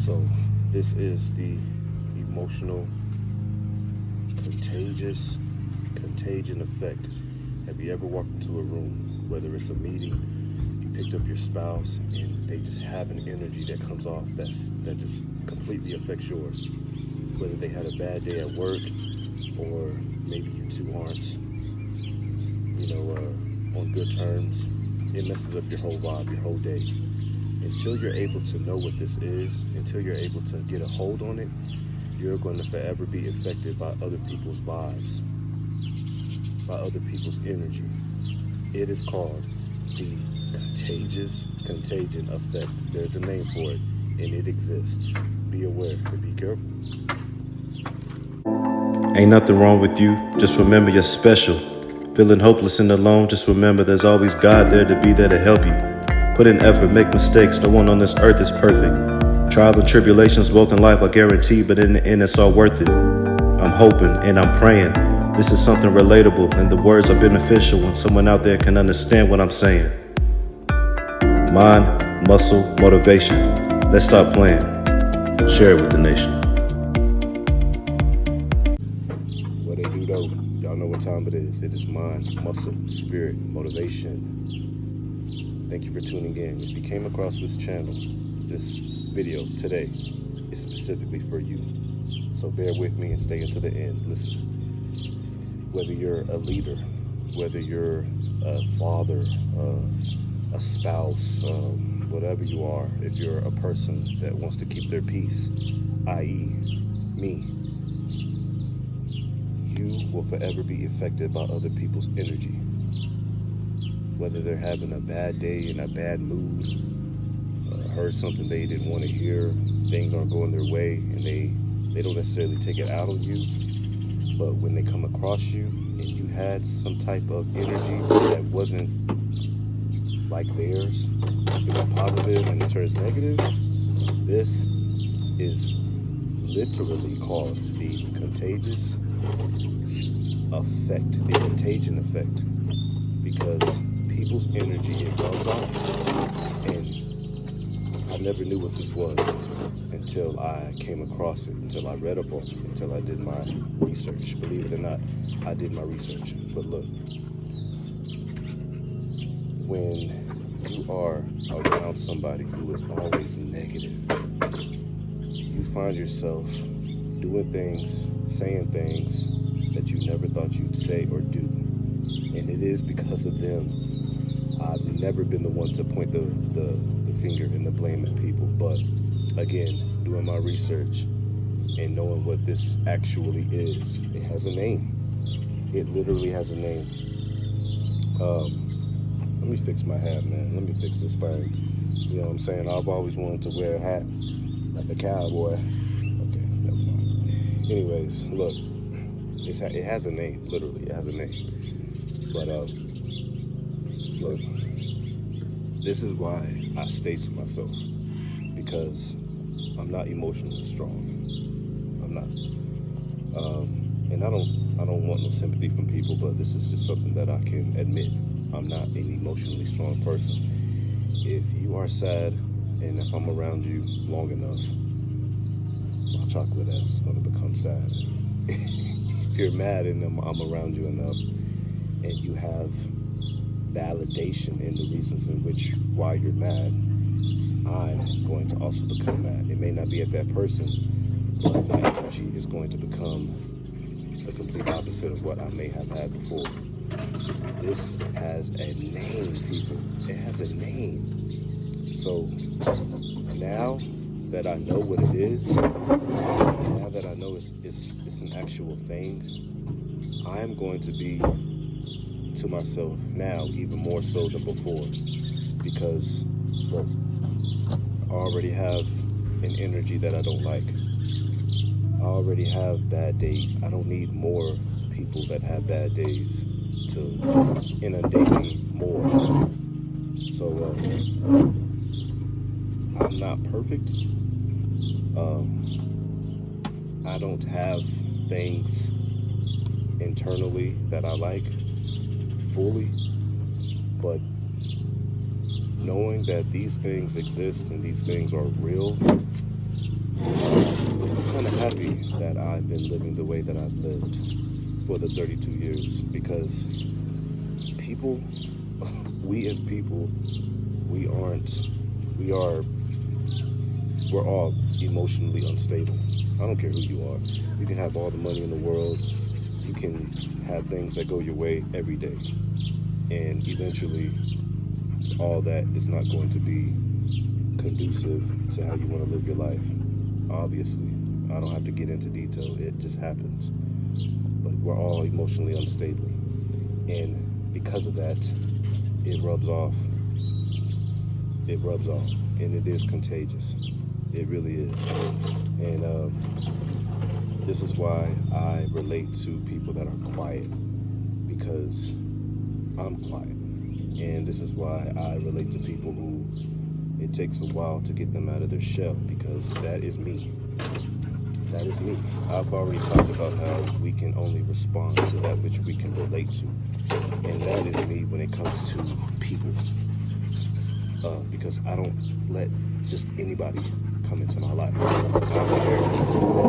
So this is the emotional contagion effect. Have you ever walked into a room, whether it's a meeting, you picked up your spouse, and they just have an energy that comes off that just completely affects yours? Whether they had a bad day at work, or maybe you two aren't, on good terms, it messes up your whole vibe, your whole day. Until you're able to know what this is, until you're able to get a hold on it, you're going to forever be affected by other people's vibes, by other people's energy. It is called the contagion effect. There's a name for it, and it exists. Be aware and be careful. Ain't nothing wrong with you, just remember you're special. Feeling hopeless and alone, just remember there's always God there to be there to help you. Put in effort, make mistakes, no one on this earth is perfect. Trials and tribulations both in life are guaranteed, but in the end it's all worth it. I'm hoping and I'm praying this is something relatable and the words are beneficial when someone out there can understand what I'm saying. Mind, muscle, motivation. Let's stop playing. Share it with the nation. What they do though, y'all know what time it is. It is mind, muscle, spirit, motivation. Thank you for tuning in. If you came across this channel, this video today is specifically for you. So bear with me and stay until the end. Listen, whether you're a leader, whether you're a father, a spouse, whatever you are, if you're a person that wants to keep their peace, i.e. me, you will forever be affected by other people's energy. Whether they're having a bad day, in a bad mood, heard something they didn't want to hear, things aren't going their way, and they don't necessarily take it out on you. But when they come across you and you had some type of energy that wasn't like theirs, it was positive and it turns negative, this is literally called the contagion effect, because people's energy, it runs off, and I never knew what this was until I came across it, until I read up on it, until I did my research. Believe it or not, I did my research. But look, when you are around somebody who is always negative, you find yourself doing things, saying things that you never thought you'd say or do. And it is because of them. I've never been the one to point the finger and the blame at people, but again, doing my research and knowing what this actually is, it has a name. It literally has a name. Let me fix my hat, man. Let me fix this thing. You know what I'm saying? I've always wanted to wear a hat like a cowboy. Okay, never mind. Anyways, look, it has a name. Literally, it has a name. But look, this is why I stay to myself, because I'm not emotionally strong. I'm not, and I don't want no sympathy from people. But this is just something that I can admit. I'm not an emotionally strong person. If you are sad, and if I'm around you long enough, my chocolate ass is going to become sad. If you're mad and I'm around you enough, and you have validation in the reasons in which why you're mad, I'm going to also become mad. It may not be at that person, but my energy is going to become the complete opposite of what I may have had before. This has a name, people. It has a name. So now that I know what it is, now that I know it's an actual thing, I am going to be to myself now even more so than before, because look, I already have an energy that I don't like. I already have bad days. I don't need more people that have bad days to inundate me more. So I'm not perfect. I don't have things internally that I like fully, but knowing that these things exist and these things are real I'm kind of happy that I've been living the way that I've lived for the 32 years because people, we as people, we aren't, we are, we're all emotionally unstable. I don't care who you are. You can have all the money in the world. You can have things that go your way every day. And eventually, all that is not going to be conducive to how you want to live your life. Obviously, I don't have to get into detail. It just happens. But we're all emotionally unstable. And because of that, it rubs off. It rubs off. And it is contagious. It really is. And this is why I relate to people that are quiet, because I'm quiet. And this is why I relate to people who it takes a while to get them out of their shell, because that is me. That is me. I've already talked about how we can only respond to that which we can relate to. And that is me when it comes to people. Because I don't let just anybody come into my life. I don't care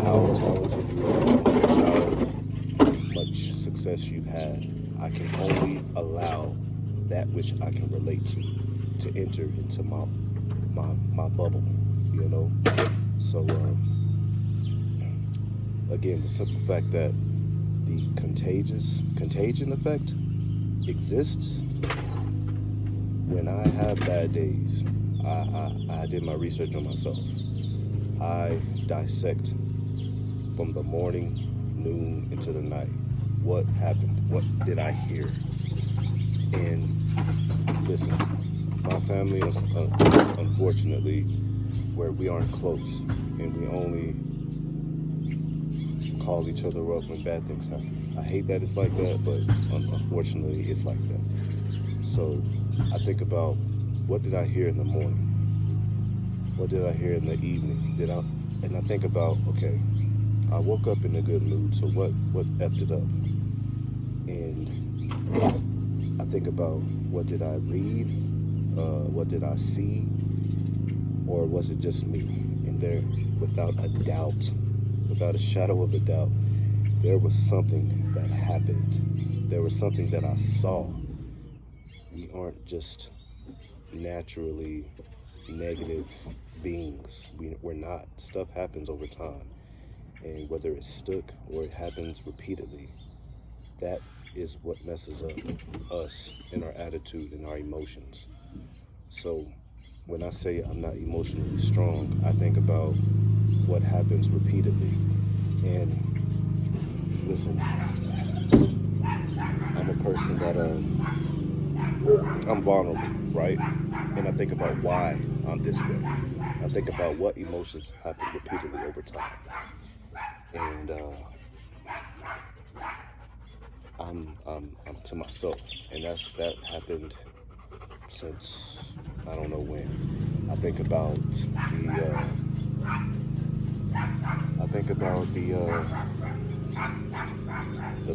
how talented you are, how much success you've had. I can only allow that which I can relate to enter into my bubble, you know? So, again, the simple fact that the contagion effect exists. When I have bad days, I did my research on myself. I dissect from the morning, noon, into the night. What happened? What did I hear? And listen, my family is unfortunately where we aren't close, and we only call each other up when bad things happen. I hate that it's like that, but unfortunately it's like that. So I think about, what did I hear in the morning? What did I hear in the evening? And I think about, okay, I woke up in a good mood, so what effed it up? And I think about, what did I read? What did I see? Or was it just me? And there, without a doubt, without a shadow of a doubt, there was something that happened. There was something that I saw. We aren't just naturally negative beings. We're not. Stuff happens over time. And whether it's stuck or it happens repeatedly, that is what messes up us and our attitude and our emotions. So when I say I'm not emotionally strong, I think about what happens repeatedly. And listen, I'm a person that I'm vulnerable, right? And I think about why I'm this way. I think about what emotions happen repeatedly over time. And I'm to myself, and that happened since I don't know when. I think about the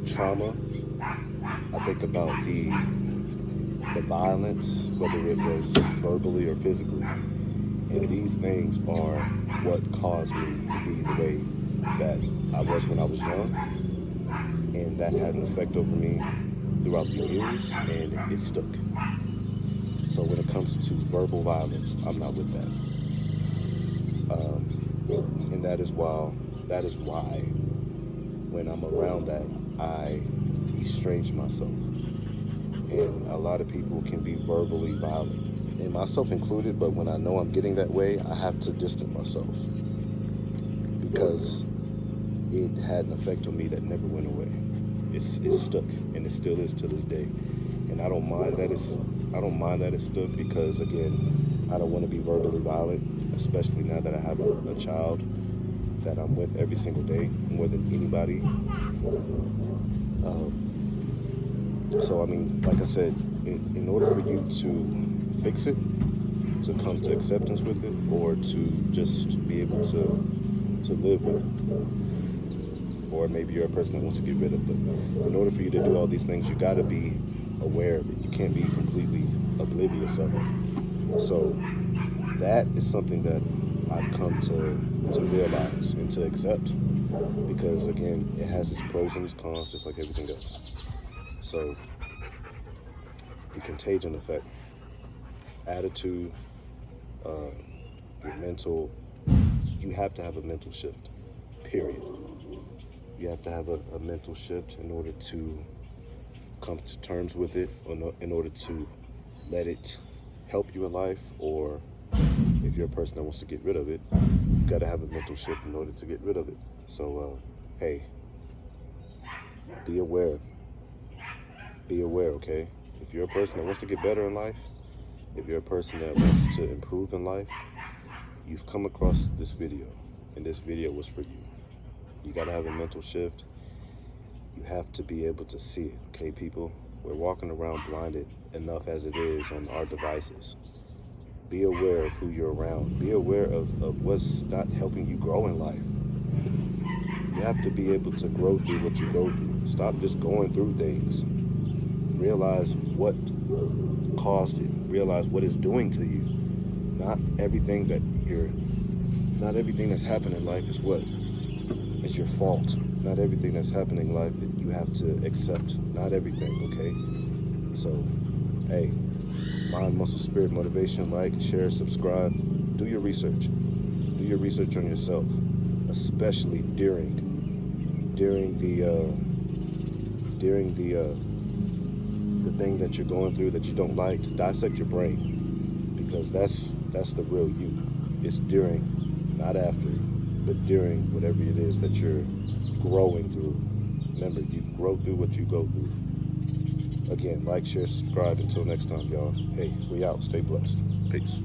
trauma. I think about the violence, whether it was verbally or physically. And these things are what caused me to be the way that I was when I was young. And that had an effect over me throughout the years, and it stuck. So when it comes to verbal violence, I'm not with that. And that is why when I'm around that, I estrange myself. And a lot of people can be verbally violent, and myself included, but when I know I'm getting that way, I have to distance myself, because it had an effect on me that never went away. It's stuck, and it still is to this day. And I don't mind that it's stuck, because again, I don't want to be verbally violent, especially now that I have a child that I'm with every single day, more than anybody. So I mean, like I said, in order for you to fix it, to come to acceptance with it, or to just be able to live with it, or maybe you're a person that wants to get rid of it, in order for you to do all these things, you got to be aware of it. You can't be completely oblivious of it. So that is something that I've come to realize and to accept, because again, it has its pros and its cons, just like everything else. So the contagion effect, attitude, your mental, you have to have a mental shift, period. You have to have a mental shift in order to come to terms with it, or in order to let it help you in life, or if you're a person that wants to get rid of it, you got to have a mental shift in order to get rid of it. So, hey, be aware. Be aware, okay? If you're a person that wants to get better in life, if you're a person that wants to improve in life, you've come across this video, and this video was for you. You got to have a mental shift. You have to be able to see it, okay, people? We're walking around blinded enough as it is on our devices. Be aware of who you're around. Be aware of what's not helping you grow in life. You have to be able to grow through what you go through. Stop just going through things. Realize what caused it. Realize what it's doing to you. Not everything that's happening in life is your fault. Not everything that's happening in life that you have to accept. Not everything, okay? So, hey, mind, muscle, spirit, motivation, like, share, subscribe. Do your research. Do your research on yourself, especially during the thing that you're going through that you don't like. Dissect your brain, because that's the real you. It's during, not after, but during whatever it is that you're growing through. Remember, you grow through what you go through. Again, like, share, subscribe. Until next time, y'all. Hey, we out. Stay blessed. Peace.